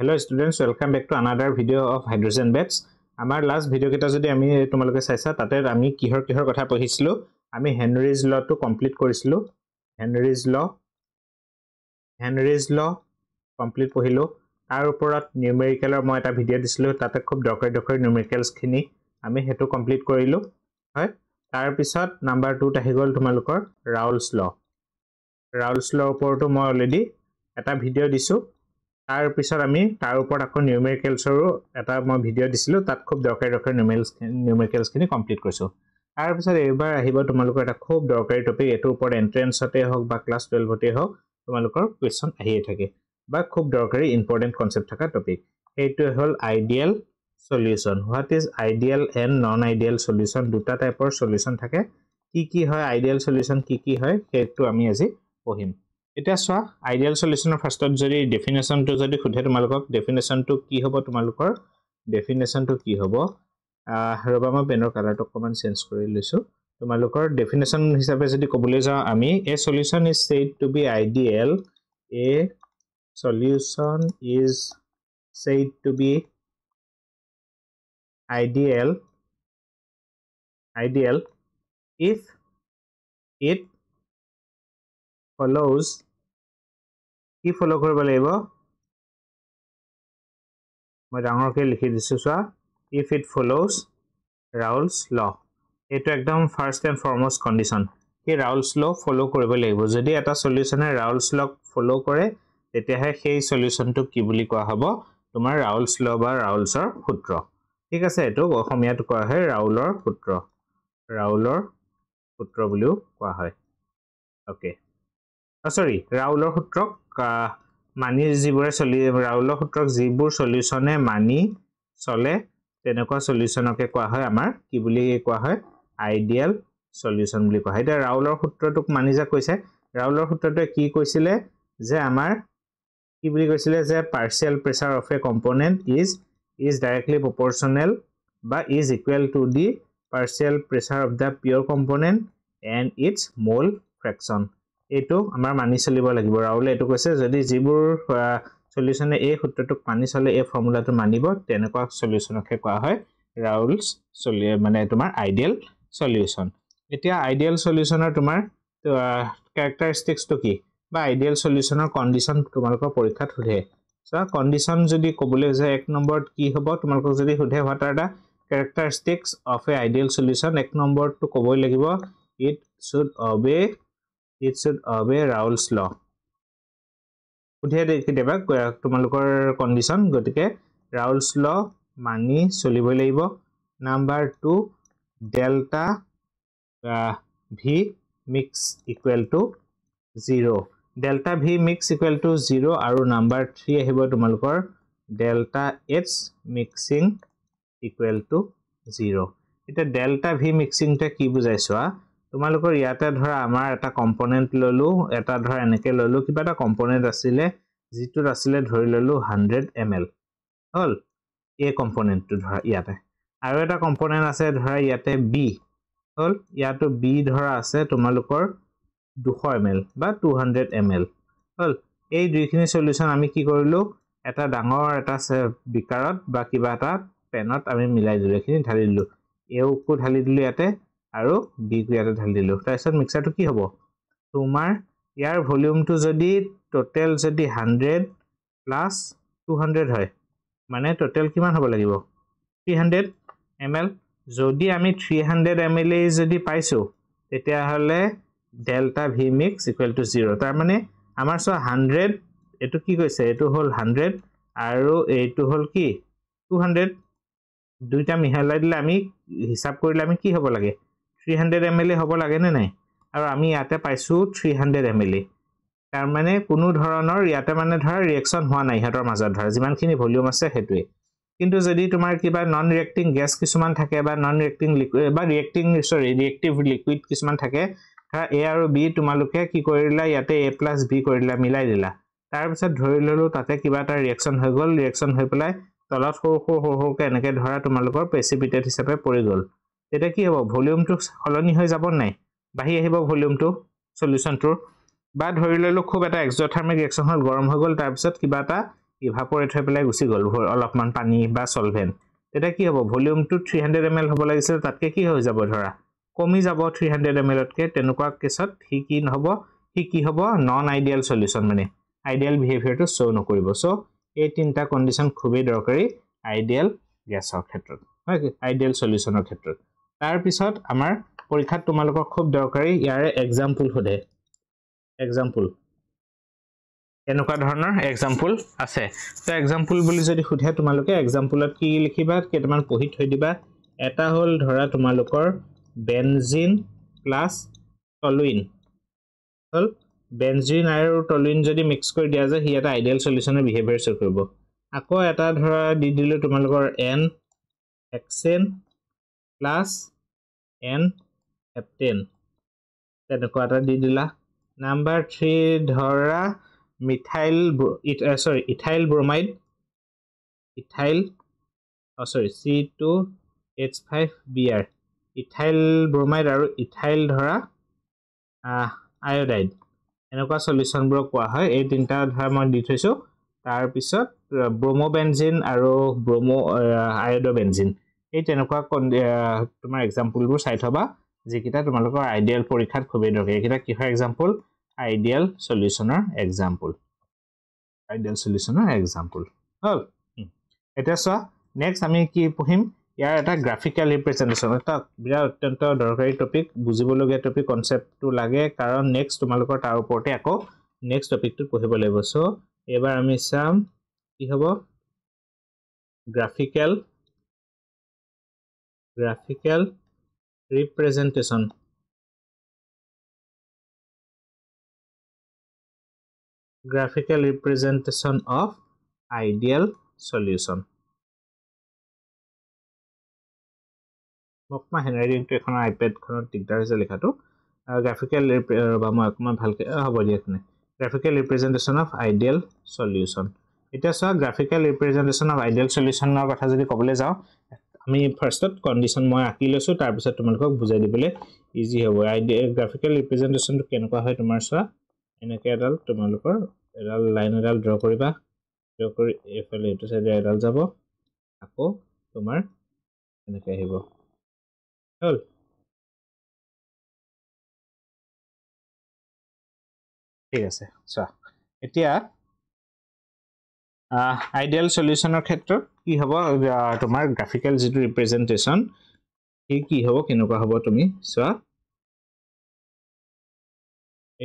Hello students, welcome back to another video of hydrogen babes. Our last video kita jodi ami tomaloke saisa tate ami kihor kotha pohisilu ami Henry's law to complete korisilu Henry's law complete pohilu tar uporat numerical or moi eta video disilu tate khub dokar numericals khini ami hetu complete korilu hoy tar pisot number 2 ta higol tomalukor Raoult's law uporto moi already eta video disu তাৰ পিছত আমি তাৰ ওপৰত আকৌ নিউমেৰিকেলছৰো এটা মই video দিছিলো তাত খুব দৰকাৰী নিউমেৰিকেলছ খিনি কমপ্লিট কৰিছো তাৰ পিছত এবাৰ আহিব তোমালোকৰ এটা খুব দৰকাৰী টপিক এটো ওপৰত এন্ট্ৰেন্সতে হওক বা ক্লাস 12 তে হওক তোমালোকৰ কোৱেশ্চন আহিয়ে থাকে বা খুব দৰকাৰী ইম্পৰ্টেন্ট কনসেপ্ট থকা টপিক এইটো হল ideal solution what is ideal and non ideal solution দুটা টাইপৰ সলিউশন থাকে কি হয় আইডিয়াল সলিউশন কি হয় সেইটো আমি আজি পঢ়িম এটা সোয়া আইডিয়াল সলিউশনৰ ফাৰ্ষ্টত যদি ডেফিনেশন টু যদি খুধে তোমালোকক ডেফিনেশন টু কি হ'ব তোমালোকৰ ডেফিনেশন টু কি হ'ব ৰবা মই পেনৰ কালাৰটো অকমান চেঞ্জ কৰি লৈছো তোমালোকৰ ডেফিনেশন হিচাপে যদি কবলৈ যাও আমি a solution is said to be ideal a solution is said to be ideal if it follows কি ফলো কৰিব লাগিব মই ডাঙৰকে লিখি দিছো সোয়া if it follows Raoult's law এটো একদম ফার্স্ট এন্ড ফরমোস্ট কন্ডিশন কি Raoult's law ফলো কৰিব লাগিব যদি এটা সলিউশনে Raoult's law ফলো কৰে তেতিয়াহে সেই সলিউশনটো কি বুলি কোৱা হ'ব তোমাৰ Raoult's law বা Raoult'ৰ সূত্ৰ ঠিক আছে এটো অসমীয়াত কোৱা হয় Raoult'ৰ সূত্ৰ বুলিও কোৱা হয় ওকে সৰি Raoult'ৰ সূত্ৰক মানি জিবৰে চলি Raoult'ৰ সূত্ৰক জিবুৰ সলিউশনে মানি চলে তেনেকুৱা সলিউশনকে কোৱা হয় আমাৰ কি বুলি কোৱা হয় আইডিয়াল সলিউশন বুলি কোৱা হয় এটা Raoult'ৰ সূত্ৰটোক মানি যা কৈছে Raoult'ৰ সূত্ৰটোৱে কি কৈছিলে যে আমাৰ কি বুলি কৈছিলে যে partial pressure of a component is directly proportional বা is equal to the partial pressure of the pure component and its mole fraction এটো আমাৰ মানি চলিব লাগিব Raoult এটো কৈছে যদি জিবুৰ সলিউশনে এই সূত্ৰটোক মানি চলে এই ফৰ্মুলাটো মানিব তেনেকুৱা সলিউশনকে কোৱা হয় Raoult's মানে তোমাৰ আইডিয়াল সলিউশন এতিয়া আইডিয়াল সলিউশনৰ তোমাৰ ক্যাৰেক্টাৰিস্টিক্স তো কি বা আইডিয়াল সলিউশনৰ কন্ডিশন তোমালোকৰ পৰীক্ষাত সুধে সো কন্ডিশন যদি কবলৈ যায় এক নম্বৰত কি হ'ব তোমালোকক যদি সুধে what are the characteristics of a ideal solution এক নম্বৰটো ক'বই লাগিব it should obey Raoult's law উঠিয়ে দেবা তোমালোকৰ কন্ডিশন গতিকে Raoult's law মানি চলিব লাগিব number 2 delta v mix equal to 0 delta v mix equal to 0 আৰু নাম্বাৰ 3 আহিব তোমালোকৰ delta h mixing equal to 0 এটা delta v mixing টা কি বুজাইছোৱা তোমালোকৰ ইয়াতে ধৰা আমাৰ এটা কম্পোনেন্ট ললো এটা ধৰা এনেকে ললো কিবা এটা কম্পোনেন্ট আছিলে জিটোৰ আছিলে ধৰি ললো 100 ml হল এই কম্পোনেন্টটো ধৰা ইয়াতে আৰু এটা কম্পোনেন্ট আছে ধৰা ইয়াতে b হল ইয়াতো b ধৰা আছে তোমালোকৰ 200 ml বা 200 ml হল এই দুইখিনি সলিউশন আমি কি কৰিলো এটা ডাঙৰ এটা বিকাৰত বা কিবা এটা পেনত আমি মিলাই দিলে খিনি ঢালি দিলো এওকো ঢালি দিলো ইয়াতে আৰু বি কো ইয়াতে ঢালি দিলো তাৰপিছত মিক্সাৰটো কি হ'ব তোমাৰ ইয়াৰ ভলিউমটো যদি টোটাল যদি 100 প্লাস 200 হয় মানে টোটাল কিমান হ'ব লাগিব 300 ml যদি আমি 300 ml যদি পাইছো তেতিয়া হলে delta v mix equal to 0 তাৰ মানে আমাৰ সো 100 এটো কি কৈছে এটো হল 100 আৰু এইটো হল কি 200 দুইটা মিহলাই দিলে আমি হিসাব কৰিলে আমি কি হ'ব লাগে 300 ml হ'ব লাগে নে নাই আৰু আমি ইয়াতে পাইছো 300 ml তাৰ মানে কোনো ধৰণৰ ইয়াতে মানে ধৰা ৰিঅ্যাকশন হোৱা নাই হাতৰ মাজত ধৰা যিমানখিনি ভলিউম আছে হেতুৱে কিন্তু যদি তোমাৰ কিবা নন ৰিঅ্যাক্টিং গ্যাস কিছুমান থাকে বা নন ৰিঅ্যাক্টিং লিকুইড বা ৰিঅ্যাক্টিভ লিকুইড কিছুমান থাকে ধৰা a আৰু b তোমালোকে কি কৰিলা ইয়াতে a + b কৰিলা মিলাই দিলা তাৰ পিছত ধৰি ললো তাতে কিবা এটা ৰিঅ্যাকশন হৈ গল ৰিঅ্যাকশন হৈ পেলাই তলত সৰুকে এনেকে ধৰা তোমালোকৰ প্ৰেসিপিটেট হিচাপে পৰি গল এটা কি হ'ব ভলিউমটো হলনি হৈ যাব নাই বাহি আহিব ভলিউমটো সলিউশনটোৰ বা ধৰি ললো খুব এটা এক্সোথাৰ্মিক ৰিঅ্যাকশন হল গৰম হৈ গল তাৰ পিছত কিবা এটা ইভাপৰেট হৈ পেলাই গুচি গ'ল অলপমান পানী বা সলভেন্ট এটা কি হ'ব ভলিউমটো 300 ml হ'ব লাগিছিল তাতকে কি হৈ যাব ধৰা কমি যাব 300 ml তকে তেনেকুৱা কেছত কি হ'ব নন আইডিয়াল সলিউশন মানে আইডিয়াল বিহেভিয়াৰটো শো নকৰিব সো এই তিনটা কন্ডিশন খুবেই দৰকাৰী আইডিয়াল গ্যাসৰ ক্ষেত্ৰত হয় আইডিয়াল সলিউশনৰ ক্ষেত্ৰত তাৰ পিছত আমাৰ পৰীক্ষাত তোমালোকৰ খুব দৰকাৰী ইয়াৰে এক্সাম্পল সোধে এক্সাম্পল এনেকুৱা ধৰণৰ এক্সাম্পল আছে তো এক্সাম্পল বুলি যদি সোধে তোমালোকে এক্সাম্পলত কি লিখিবা কেইটামান পঢ়ি থৈ দিবা এটা হল ধৰা তোমালোকৰ বেনজিন প্লাস টলুইন হল বেনজিন আৰু টলুইন যদি মিক্স কৰি দিয়া যায় হি এটা আইডিয়াল সলিউশনৰ বিহেভিয়াৰ শো কৰিব আকৌ এটা ধৰা দি দিলো তোমালোকৰ n hexane plus n heptane তেনেকুৱা এটা দি দিলা নাম্বাৰ 3 ধৰা ethyl bromide C2H5Br ethyl bromide আৰু ইথাইল ধৰা আয়োডাইড এনেকুৱা সলিউশনবোৰ কোৱা হয় এই তিনটা ধৰা মই দি থৈছো তাৰ পিছত ব্ৰোমোবেনজিন আৰু ব্ৰোমো আয়োডোবেনজিন এই তেনেকুৱা তোমাৰ এক্সাম্পলবোৰ চাই থবা যিকিটা তোমালোকৰ আইডিয়াল পৰীক্ষাত খুবেই দৰকাৰী এইকিটা কি হয় এক্সাম্পল আইডিয়াল সলিউশনৰ এক্সাম্পল হল এটা চোৱা নেক্সট আমি কি পঢ়িম ইয়াৰ এটা গ্ৰাফিক্যাল ৰিপ্ৰেজেন্টেশন এটা বিৰাট অত্যন্ত দৰকাৰী টপিক বুজিবলগীয়া টপিক কনসেপ্টটো লাগে কাৰণ নেক্সট তোমালোকৰ তাৰ ওপৰতে আকৌ নেক্সট টপিকটো পঢ়িব লাগিব সো এবাৰ আমি চাম কি হ'ব গ্ৰাফিক্যাল representation of ideal solution মকমা হেনৰিংটো এখন আইপ্যাড খনত দিগদাৰ হৈছে লিখাটো গ্ৰাফিক্যাল বা মই অকমান ভালকে হ'ব দিয়াকনে গ্ৰাফিক্যাল ৰিপ্ৰেজেন্টেশন অফ আইডিয়াল সলিউশন এটা চোৱা গ্ৰাফিক্যাল ৰিপ্ৰেজেন্টেশন অফ আইডিয়াল সলিউশনৰ কথা যদি ক'বলৈ যাও আমি ফাৰ্ষ্টত কন্ডিশন মই আকি লৈছো তাৰ পিছত তোমালোকক বুজাই দিবলৈ ইজি হ'ব আইডিয়াল গ্ৰাফিক্যাল ৰিপ্ৰেজেন্টেশনটো কেনেকুৱা হয় তোমাৰ চোৱা এনেকে এডাল তোমালোকৰ এডাল লাইন এডাল ড্ৰ কৰিবা ড্ৰ কৰি এফালে এটো সাইডে এডাল যাব আকৌ তোমাৰ এনেকে আহিব হল ঠিক আছে চোৱা এতিয়া আইডিয়াল সলিউশনৰ ক্ষেত্ৰত কি হ'ব তোমাৰ গ্ৰাফিক্যাল যেটো ৰিপ্ৰেজেন্টেশন কি হ'ব কেনেকুৱা হ'ব তুমি চোৱা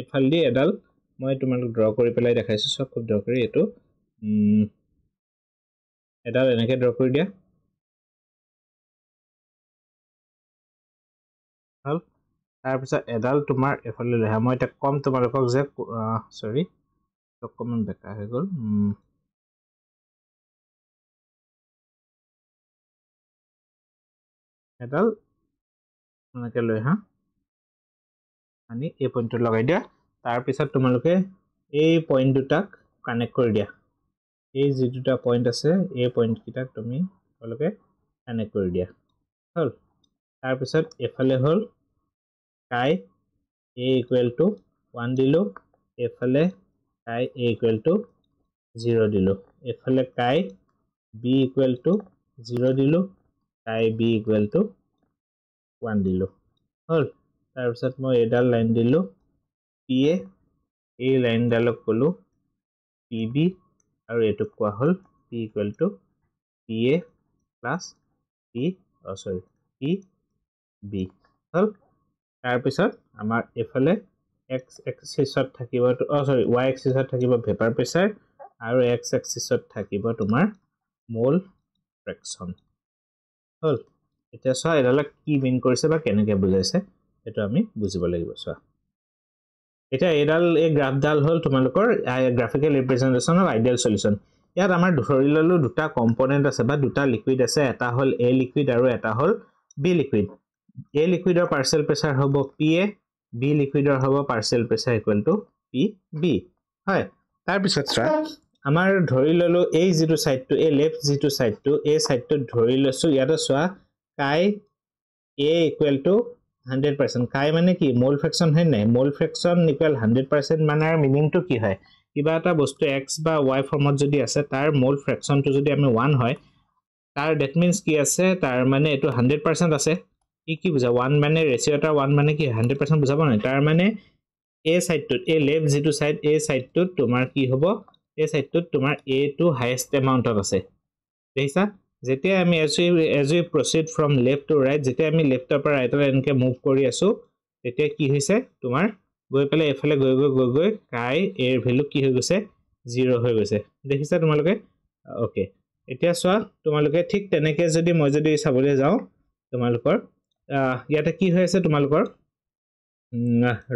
এফালদি এডাল মই তোমালোক ড্ৰ কৰি পেলাই দেখাইছো সব খুব দৰকাৰী এটো এডাল এনেকে ড্ৰ কৰি দিয়া হল তাৰ পিছত এডাল তোমাৰ এফালে লহা মই এটা কম তোমালোকক যে সৰি অকমান বেকা হৈ গল এডাল এনেকে লৈ হা আনি এই পইণ্টটো লগাই দিয়া তাৰ পিছত তোমালোকে এই পইণ্ট দুটাক কানেক্ট কৰি দিয়া এই যে দুটা পইণ্ট আছে এই পইণ্ট কিটা তুমি তোমালোকে কানেক্ট কৰি দিয়া হল তাৰ পিছত এফালে হল কাই a equal to 1 দিলো এফালে কাই a equal to 0 দিলো এফালে কাই b equal to 0 দিলো কাই b equal to 1 দিলো হল তাৰ পিছত মই এডাল লাইন দিলো pa এই লাইন ডালক কলো pb আৰু এটো কোৱা হল p equal to pa plus pb হল তাৰ পিছত আমাৰ এফালে x axisত থাকিব সৰি y axisত থাকিব ভেপাৰ প্ৰেসাৰ আৰু x axisত থাকিব তোমাৰ মোল ফ্ৰেকশন হল এটা চোৱা এডাল কি মিন কৰিছে বা কেনেকে বুজাইছে এটো আমি বুজিব লাগিব চোৱা এটা এডাল এই গ্ৰাফডাল হল তোমালোকৰ গ্ৰাফিক্যাল ৰিপ্ৰেজেন্টেশন অফ আইডিয়াল সলিউশন ইয়াত আমাৰ ধৰি ললো দুটা কম্পোনেন্ট আছে বা দুটা লিকুইড আছে এটা হল a লিকুইড আৰু এটা হল b লিকুইড a লিকুইডৰ পাৰ্শিয়াল প্ৰেসাৰ হ'ব pa b লিকুইডৰ হ'ব পাৰ্শিয়াল প্ৰেসাৰ ইকুৱেল টু pb হয় তাৰ পিছত চোৱা আমাৰ ধৰি ললো এই যেটো সাইডটো এই লেফট যেটো সাইডটো এই সাইডটো ধৰি লৈছো ইয়াত চোৱা কাই a ইকুৱেল টু 100% কাই মানে কি মোল ফ্ৰেকশন হয় নাই মোল ফ্ৰেকশন ইকুৱেল 100% মানাৰ মিনিং টু কি হয় কিবা এটা বস্তু x বা y ফৰ্মত যদি আছে তাৰ মোল ফ্ৰেকচনটো যদি আমি 1 হয় তাৰ দ্যাট মিন্স কি আছে তাৰ মানে এটো 100% আছে কি বুজা 1 মানে ৰেশিও এটা 1 মানে কি 100% বুজাব নাই তাৰ মানে a সাইডটোত a লেফট যেটো সাইড a সাইডটোত তোমাৰ কি হ'ব a সাইডটোত তোমাৰ a টু হাইয়েস্ট এমাউন্টত আছে দেখিছা যেতিয়া আমি as we proceed from left to right যেতিয়া আমি লেফটৰ পৰা ৰাইটলৈ এনেকৈ মুভ কৰি আছো তেতিয়া কি হৈছে তোমাৰ গৈ পেলে এফালে গৈ কাই এৰ ভ্যালু কি হৈ গৈছে 0 হৈ গৈছে দেখিছা তোমালোকে ওকে এতিয়া চোৱা তোমালোকে ঠিক তেনেকৈ যদি মই যদি চাবলৈ যাও তোমালোকৰ ইয়াতে কি হৈ আছে তোমালোকৰ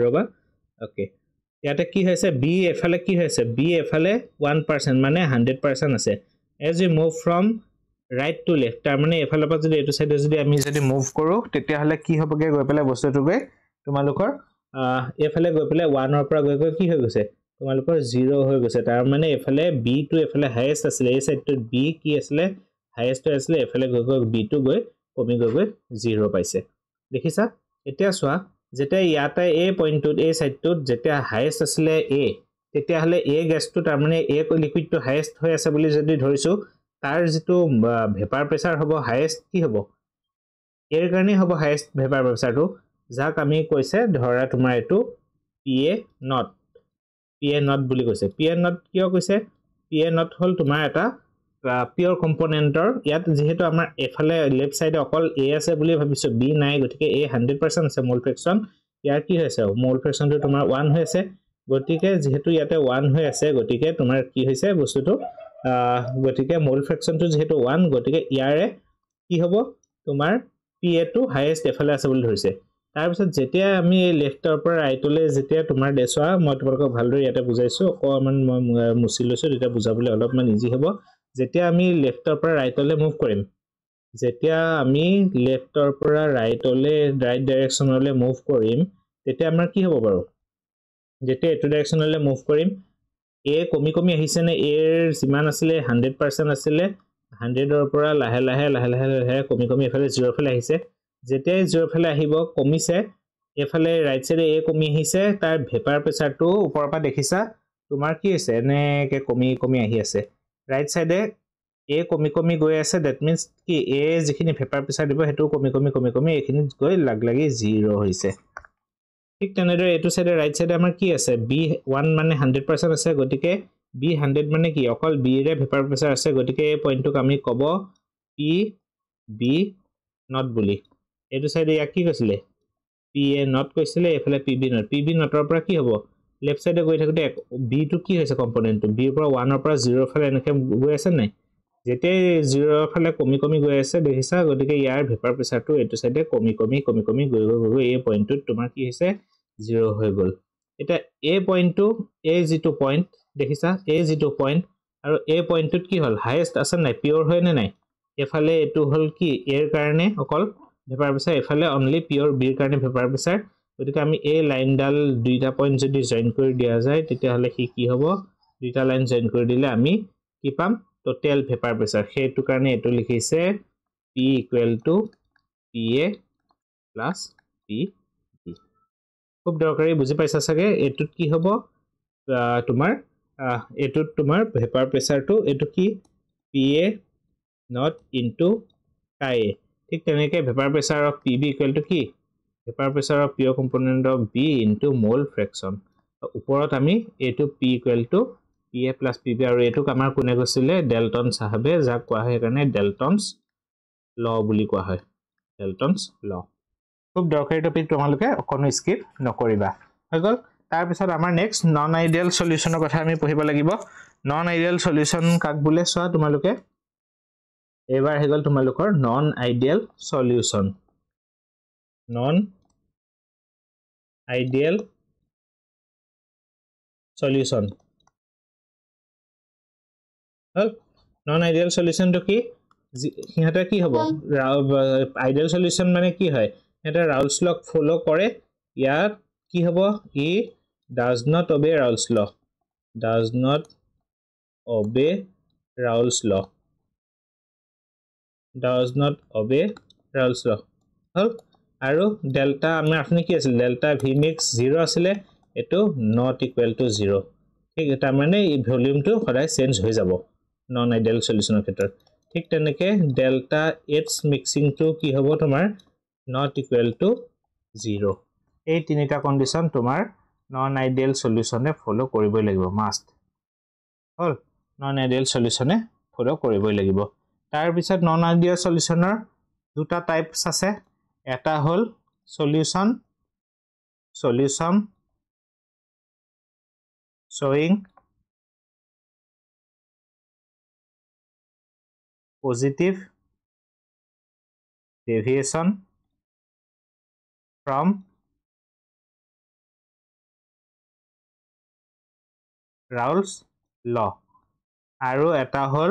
ৰবা ওকে ইয়াতে কি হৈছে b এফালে কি হৈছে b এফালে 1% মানে 100% আছে as we move from right to left তাৰ মানে এফালৰ পৰা যদি এটো সাইডে যদি আমি যদি মুভ কৰো তেতিয়া হলে কি হ'বগে গৈ পেলে বস্তুটো গৈ তোমালোকৰ এফালে গৈ পেলে 1 ৰ পৰা গৈ কি হৈ গৈছে তোমালোকৰ 0 হৈ গৈছে তাৰ মানে এফালে b টু এফালে হাইয়েস্ট আছিল এই সাইডটো b কি আছিল হাইয়েস্ট আছিল এফালে গৈ b টু গৈ কমি গৈ 0 পাইছে দেখিছা এতিয়া চোৱা যেতিয়া ইয়াতে এই পইণ্টটোত এই সাইডটোত যেতিয়া হাইয়েস্ট আছিল a তেতিয়া হলে a গ্যাসটো তাৰ মানে a লিকুইডটো হাইয়েস্ট হৈ আছে বুলি যদি ধৰিছো তাৰ যেটো ভেপাৰ প্ৰেসাৰ হ'ব হাইয়েস্ট কি হ'ব এৰ কাৰণে হ'ব হাইয়েস্ট ভেপাৰ প্ৰেসাৰটো যাক আমি কৈছে ধৰা তোমাৰ এটো pa not বুলি কৈছে pa not কিয় কৈছে pa not হল তোমাৰ এটা পিওৰ কম্পোনেন্টৰ ইয়াত যেহেতু আমাৰ এফালে লেফট সাইডে অকল a আছে বুলি ভাবিছো b নাই গতিকে a 100% আছে মোল ফ্ৰেকচন ইয়াৰ কি হৈছে মোল ফ্ৰেকচনটো তোমাৰ 1 হৈ আছে গতিকে যেহেতু ইয়াতে 1 হৈ আছে গতিকে তোমাৰ কি হৈছে বস্তুটো গতিকে মোল ফ্ৰেকচনটো যেহেতু 1 গতিকে ইয়াৰে কি হ'ব তোমাৰ pa টো হাইয়েস্ট এফালে আছে বুলি ধৰিছে তাৰ পিছত যেতিয়া আমি লেফটৰ পৰা ৰাইটলৈ যেতিয়া তোমাৰ দেছোৱা মই তোমালোকক ভালদৰে ইয়াতে বুজাইছো অকমান মই মুছি লৈছো তেতিয়া বুজাবলৈ অলপমান ইজি হ'ব যেতিয়া আমি লেফটৰ পৰা ৰাইটলৈ মুভ কৰিম যেতিয়া আমি লেফটৰ পৰা ৰাইটলৈ ৰাইট ডাইৰেকচনলৈ মুভ কৰিম তেতিয়া আমাৰ কি হ'ব বাৰু যেতিয়া এটো ডাইৰেকচনলৈ মুভ কৰিম a কমি আহিছে নে এৰ যিমান আছিল 100% আছিল 100 ৰ পৰা লাহে লাহে কমি এফালে 0 ফালে আহিছে যেতিয়া 0 ফালে আহিব কমিছে এফালে ৰাইট সাইডে a কমি আহিছে তাৰ ভেপাৰ প্ৰেসাৰটো ওপৰৰ পৰা দেখিছা তোমাৰ কি হৈছে এনেকে কমি আহি আছে ৰাইট সাইডে a কমি গৈ আছে দ্যাট মিন্স কি a যিখিনি ভেপাৰ প্ৰেসাৰ দিব হেতু কমি এখিনি গৈ লাগি 0 হৈছে ঠিক তেনেদৰে এটো সাইডে ৰাইট সাইডে আমাৰ কি আছে b1 মানে 100% আছে গতিকে b100 মানে কি অকল b ৰে ভেপাৰ প্ৰেসাৰ আছে গতিকে এই পইণ্টটোক আমি কব pb not বুলি এটো সাইডে ইয়াক কি কৈছিলে pa not কৈছিলে এফালে pb notৰ পৰা কি হ'ব লেফট সাইডে গৈ থাকোতে b টো কি হৈছে কম্পোনেন্টটো b ৰ পৰা 1 ৰ পৰা 0 ফালে এনেকে গৈ আছে নাই যেতিয়া 0 ফালে কমি গৈ আছে দেখিছা গতিকে ইয়াৰ ভেপাৰ প্ৰেসাৰটো এটো সাইডে কমি গৈ এই পইণ্টটোত তোমাৰ কি হৈছে 0 হৈ গল এটা এই পইণ্টটো এই যেটো পইণ্ট দেখিছা এই যেটো পইণ্ট আৰু এই পইণ্টটোত কি হল হাইয়েস্ট আছে নাই পিওৰ হয় নে নাই এফালে এটো হল কি এৰ কাৰণে অকল ভেপাৰ প্ৰেসাৰ এফালে অনলি পিওৰ বিৰ কাৰণে ভেপাৰ প্ৰেসাৰ গতিকে আমি এই লাইনডাল দুইটা পইণ্ট যদি জয়েন কৰি দিয়া যায় তেতিয়া হলে কি হ'ব দুইটা লাইন জয়েন কৰি দিলে আমি কি পাম টোটাল ভেপাৰ প্ৰেসাৰ হেতু কাৰণে এটো লিখিছে p = pa + p খুব দৰকাৰী বুজি পাইছা সাগে এটুত কি হ'ব তোমাৰ এটুত তোমাৰ ভেপাৰ প্ৰেসাৰটো এটু কি pa not into chi ঠিক তেনেকৈ ভেপাৰ প্ৰেসাৰ অফ pb = কি vapour pressure of pure component of b into mole fraction ওপৰত আমি এটু p = pa + pb আৰু এটুক আমাৰ কোনে কৈছিলে ডেল্টন সাহাবে যাক কোৱা হয় কাৰণে ডেল্টনস ল বুলি কোৱা হয় ডেল্টনস ল খুব দৰকাৰী টপিক তোমালোকে অকনো স্কিপ নকৰিবা হৈ গল তাৰ পিছত আমাৰ নেক্সট নন আইডিয়াল সলিউশনৰ কথা আমি পঢ়িব লাগিব নন আইডিয়াল সলিউশন কাক বুলে চোৱা তোমালোকে এবাৰ হৈ গল তোমালোকৰ non ideal solution non ideal solution হল নন আইডিয়াল সলিউশন তো কি হিহতে কি হ'ব আইডিয়াল সলিউশন মানে কি হয় এটা রাউলস ল ফলো কৰে ইয়াত কি হ'ব ই does not obey Raoult's law does not obey Raoult's law does not obey Raoult's law হল আৰু ডেল্টা আমি আপনি কি আছিল ডেল্টা v mix 0 আছিল এটো not equal to 0 ঠিক তাৰ মানে এই ভলিউমটো সদায় চেঞ্জ হৈ যাব নন আইডিয়াল সলিউশনৰ ক্ষেত্ৰত ঠিক তেনেকে ডেল্টা এটস মিক্সিংটো কি হ'ব তোমাৰ not equal to 0 এই তিনিটা কন্ডিশন তোমাৰ নন আইডিয়াল সলিউশনে ফলো কৰিবই লাগিব মাষ্ট হল নন আইডিয়াল সলিউশনে ফলো কৰিবই লাগিব তাৰ পিছত নন আইডিয়াল সলিউশনৰ দুটা টাইপস আছে এটা হল solution showing positive deviation from Raoult's law আৰু এটা হল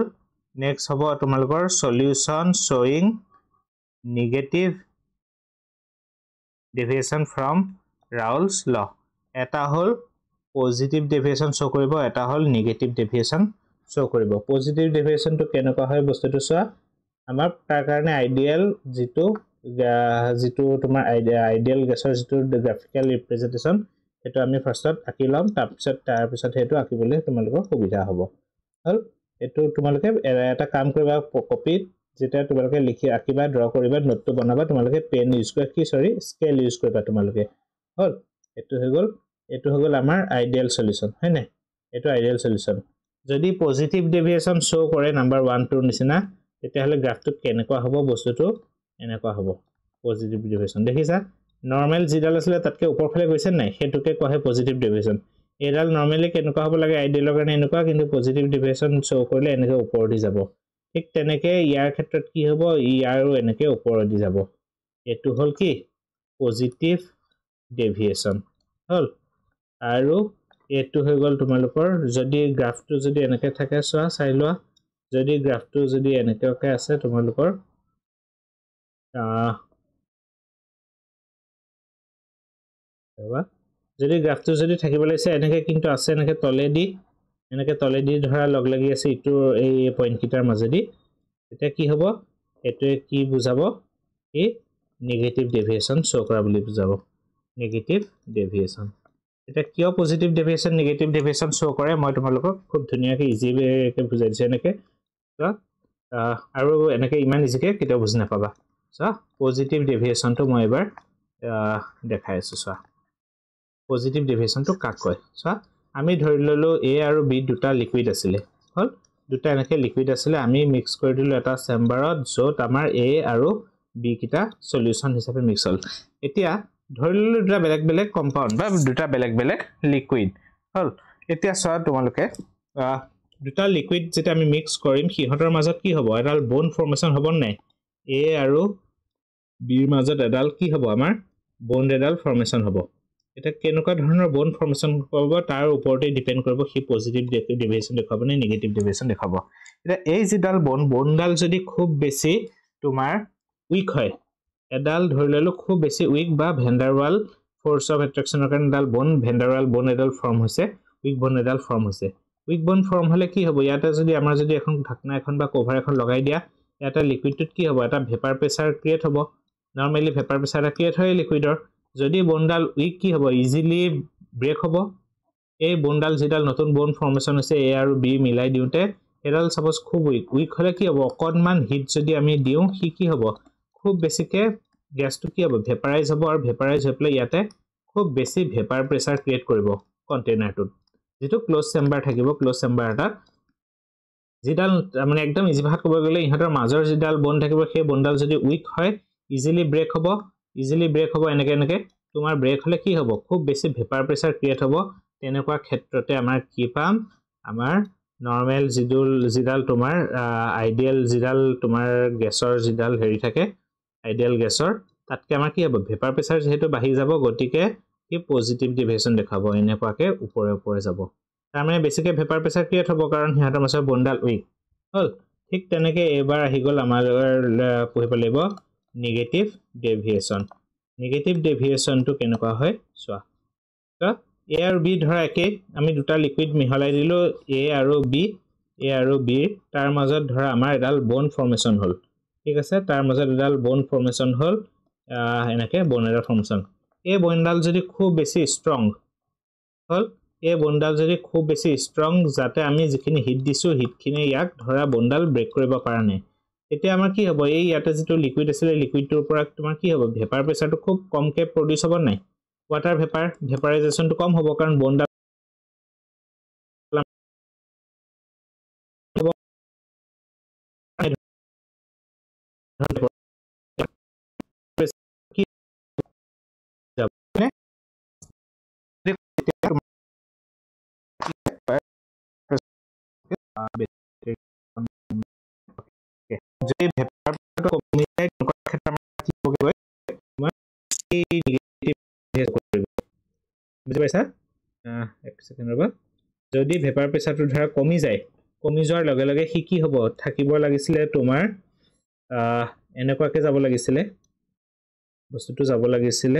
নেক্সট হ'ব তোমালোকৰ solution showing negative deviation from Raoult's law এটা হল positive deviation show কৰিব এটা হল negative deviation show কৰিব positive deviation to কেনেকুৱা হয় বস্তুটো চোৱা আমাৰ তাৰ কাৰণে আইডিয়াল যিটো তোমাৰ আইডিয়াল গেছৰ যিটো গ্ৰাফিক্যাল ৰিপ্ৰেজেন্টেশন এটো আমি ফাৰ্ষ্টত আঁকি লম তাৰ পিছত হেতু আঁকিবলৈ তোমালোকৰ সুবিধা হ'ব হল এটো তোমালোকে এটা কাম কৰিবা কপিত যেটা তোমালোকে লিখি আঁকিবা ড্ৰ কৰিবা নোটটো বনাবা তোমালোকে পেন ইউজ কৰা কি স্কেল ইউজ কৰিবা তোমালোকে হল এটো হৈ গল আমাৰ আইডিয়াল সলিউশন হয় না এটো আইডিয়াল সলিউশন যদি পজিটিভ ডেভিয়েশন শো কৰে নাম্বাৰ 1 2 নিচিনা তেতিয়া হলে গ্ৰাফটো কেনেকুৱা হ'ব বস্তুটো এনেকুৱা হ'ব পজিটিভ ডেভিয়েশন দেখিছা নৰমাল জিডাল আছিল তাতকে ওপৰ ফালে গৈছে নাই হেতুকে কয় পজিটিভ ডেভিয়েশন এডাল নৰমালি কেনেকুৱা হ'ব লাগে আইডিয়ালৰ কাৰণে এনেকুৱা কিন্তু পজিটিভ ডেভিয়েশন শো কৰিলে এনেকৈ ওপৰ দি যাব ঠিক তেনেকে ইয়াৰ ক্ষেত্ৰত কি হ'ব ইয়াৰো এনেকৈ ওপৰ দি যাব এটো হল কি পজিটিভ ডেভিয়েশন হল আৰু এটো হৈ গল তোমালোকৰ যদি গ্ৰাফটো যদি এনেকৈ থাকে চোৱা চাই লোৱা যদি গ্ৰাফটো যদি এনেকৈ আছে তোমালোকৰ যদি গ্ৰাফটো যদি থাকিব লাগিছে এনেকৈ কিন্তু আছে এনেকৈ তলেদি ধৰা লগ লাগি আছে ইটো এই পইণ্ট কিটাৰ মাজেদি এটা কি হ'ব এটোৱে কি বুজাব এই নেগেটিভ ডেভিয়েশন শো কৰা বুলি বুজাব নেগেটিভ ডেভিয়েশন এটা কিয় পজিটিভ ডেভিয়েশন নেগেটিভ ডেভিয়েশন শো কৰে মই তোমালোকক খুব ধুনিয়াকৈ ইজিকে বুজাই দিছো এনেকৈ আৰু এনেকৈ ইমান ইজিকে কেতিয়াও বুজি নাপাবা সো পজিটিভ ডেভিয়েশনটো মই এবাৰ দেখাই আছো সো পজিটিভ ডেভিয়েশনটো কাক কয় সো আমি ধৰি ললো এ আৰু বি দুটা লিকুইড আছিল হল দুটা এনেকৈ লিকুইড আছিল আমি মিক্স কৰি দিলো এটা চেম্বাৰত যত আমাৰ এ আৰু বি কিটা সলিউশন হিচাপে মিক্স হল এতিয়া ধৰি ললো দুটা বেলেগ কম্পাউন্ড বা দুটা বেলেগ লিকুইড হল এতিয়া সো তোমালোকে দুটা লিকুইড যেটা আমি মিক্স কৰিম হিহতৰ মাজত কি হ'ব এডাল বন্ড ফৰ্মেশন হ'ব নাই এ আৰু বিৰ মাজত এডাল কি হ'ব আমাৰ বন্ড এডাল ফৰ্মেশন হ'ব এটা কেনেকুৱা ধৰণৰ বন্ড ফৰ্মেশন কৰিব তাৰ ওপৰতে ডিপেন্ড কৰিব কি পজিটিভ ডেভিয়েশন দেখাব নে নেগেটিভ ডেভিয়েশন দেখাব এটা এই যিডাল বন্ডডাল যদি খুব বেছি তোমাৰ উইক হয় এডাল ধৰি ললো খুব বেছি উইক বা ভেন্ডাৰৱাল ফোৰ্স অফ অ্যাট্ৰাকশনৰ কাৰণে এডাল বন্ড ভেন্ডাৰৱাল বন্ড এডাল ফৰ্ম হৈছে উইক বন্ড এডাল ফৰ্ম হৈছে উইক বন্ড ফৰ্ম হলে কি হ'ব ইয়াতে যদি আমাৰ যদি এখন ঢাকনা এখন বা কভাৰ এখন লগাই দিয়া এটা লিকুইডটোত কি হ'ব এটা ভেপাৰ প্ৰেসাৰ ক্ৰিয়েট হ'ব নৰমালি ভেপাৰ প্ৰেসাৰ ক্ৰিয়েট হয় লিকুইডৰ যদি বন্ডাল উইক কি হ'ব ইজিলি ব্ৰেক হ'ব এই বন্ডাল যেডাল নতুন বন্ড ফৰ্মেশন হৈছে এ আৰু বি মিলাই দিওতে এডাল সাপোজ খুব উইক হলে কি হ'ব অকনমান হিট যদি আমি দিও কি হ'ব খুব বেছিকে গ্যাসটো কি হ'ব ভেপাৰাইজ হ'ব আৰু ভেপাৰাইজ হৈ পেলাই ইয়াতে খুব বেছি ভেপাৰ প্ৰেসাৰ ক্ৰিয়েট কৰিব কন্টেইনাৰটোত যেটো ক্লোজ চেম্বাৰ থাকিব ক্লোজ চেম্বাৰ এটা যেডাল মানে একদম ইজি ভাষাত ক'ব গ'লে ইহতৰ মাজৰ যেডাল বন্ড থাকিব সেই বন্ডাল যদি উইক হয় ইজিলি ব্ৰেক হ'ব এনেকে তোমাৰ ব্ৰেক হলে কি হ'ব খুব বেছি ভেপাৰ প্ৰেসাৰ ক্ৰিয়েট হ'ব তেনেকুৱা ক্ষেত্ৰতে আমাৰ কি পাম আমাৰ নৰমাল জিডাল তোমাৰ আইডিয়াল জিডাল তোমাৰ গেছৰ জিডাল হেৰি থাকে আইডিয়াল গেছৰ তাতকে আমাৰ কি হ'ব ভেপাৰ প্ৰেসাৰ যেহেতু বাঢ়ি যাব গতিকে কি পজিটিভ ডেভিয়েশন দেখাব এনেকুৱাকে ওপৰে যাব তাৰ মানে বেছিকে ভেপাৰ প্ৰেসাৰ ক্ৰিয়েট হ'ব কাৰণ হিহতৰ মাজৰ বন্ডাল উইক হল ঠিক তেনেকে এবাৰ আহি গল আমাৰ পঢ়িব লাগিব নেগেটিভ ডেভিয়েশন টো কেনেকুৱা হয় চোৱা এ আৰু বি ধৰা একে আমি দুটা লিকুইড মিহলাই দিলো এ আৰু বি তাৰ মাজত ধৰা আমাৰ এডাল বন্ড ফৰ্মেশন হল ঠিক আছে তাৰ মাজত এডাল বন্ড ফৰ্মেশন হল এনেকে বন্ড এডাল ফৰ্মেশন এই বন্ডডাল যদি খুব বেছি ষ্ট্ৰং হল এই বনডাল যদি খুব বেছি ষ্ট্ৰং যাতে আমি যিখিনি হিট দিছো হিটখিনি ইয়াক ধৰা বনডাল ব্ৰেক কৰিব পৰা নাই তেতিয়া আমাৰ কি হ'ব এই ইয়াতে যেটো লিকুইড আছিল লিকুইডটোৰ পৰা তোমাৰ কি হ'ব ভেপাৰ প্ৰেছাৰটো খুব কমকে প্ৰডিউস হ'ব নাই ওয়াটাৰ ভেপাৰাইজেশনটো কম হ'ব কাৰণ বনডাল যদি ভেপাৰটো কমি যায় তেনেকুৱা ক্ষেত্ৰত কি হ'বগৈ তোমাৰ এই নিগেটিভ কৰিব বুজি পাইছা এক সেকেন্ড ৰবা যদি ভেপাৰ প্ৰেছাৰটো ধৰা কমি যায় কমি যোৱাৰ লগে লগে কি হ'ব থাকিব লাগিছিল তোমাৰ এনেকুৱাকে যাব লাগিছিল বস্তুটো যাব লাগিছিল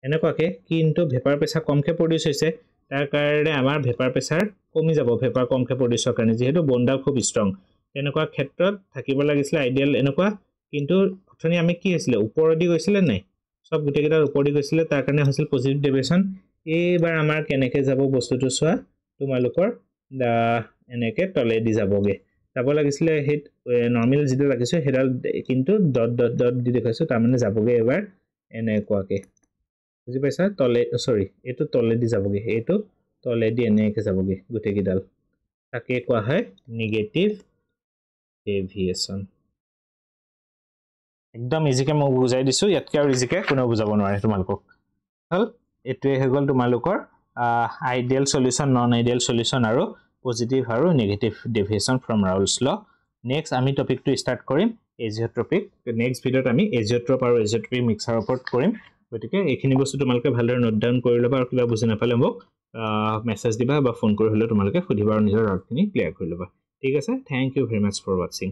এনেকুৱাকে কিন্তু ভেপাৰ প্ৰেছাৰ কমকে প্ৰডিউস হৈছে তাৰ কাৰণে আমাৰ ভেপাৰ প্ৰেছাৰ কমি যাব ভেপাৰ কমকে প্ৰডিউসৰ কাৰণে যেহেতু বনডাল খুব ষ্ট্ৰং এনেকুৱা ক্ষেত্ৰত থাকিব লাগিছিল আইডিয়াল এনেকুৱা কিন্তু অথনি আমি কি হৈছিল ওপৰদি গৈছিল নাই সব গুটেকেইটাৰ ওপৰদি গৈছিল তাৰ কাৰণে হৈছিল পজিটিভ ডেভিয়েশন এইবাৰ আমাৰ কেনেকে যাব বস্তুটো চোৱা তোমালোকৰ এনেকে তলেদি যাবগে যাব লাগিছিল হিট নৰমাল যেটো লাগিছে হেডাল কিন্তু ডট ডট ডট দি দেখাইছো তাৰ মানে যাবগে এবাৰ এনেকুৱাকে বুজি পাইছা তলে সৰি এটো তলেদি যাবগে এটো তলেদি এনেকে যাবগে গুটেকেইডাল তাকে কোৱা হয় নিগেটিভ ডেভিয়েশন একদম ইজিকে মই বুজাই দিছো ইয়াতকে আৰু ইজিকে কোনো বুজাব নোৱাৰে তোমালোকক হল এটোৱে হৈ গল তোমালোকৰ ideal solution non ideal solution আৰু পজিটিভ আৰু নেগেটিভ ডেভিয়েশন ফ্ৰম ৰাউলছ ল নেক্সট আমি টপিকটো স্টাৰ্ট কৰিম এজিঅট্ৰপিক নেক্সট ভিডিওত আমি এজিঅট্ৰপ আৰু এজিঅট্ৰপিক মিক্সাৰ ওপৰত কৰিম গতিকে এইখিনি বস্তু তোমালোকে ভালদৰে নোট ডাউন কৰি লবা আৰু কিবা বুজি নাপালে মোক মেছেজ দিবা বা ফোন কৰি হলে তোমালোকে সুধিবা আৰু নিজৰ ডাউটখিনি ক্লিয়াৰ কৰি লবা ঠিক আছে thank you very much for watching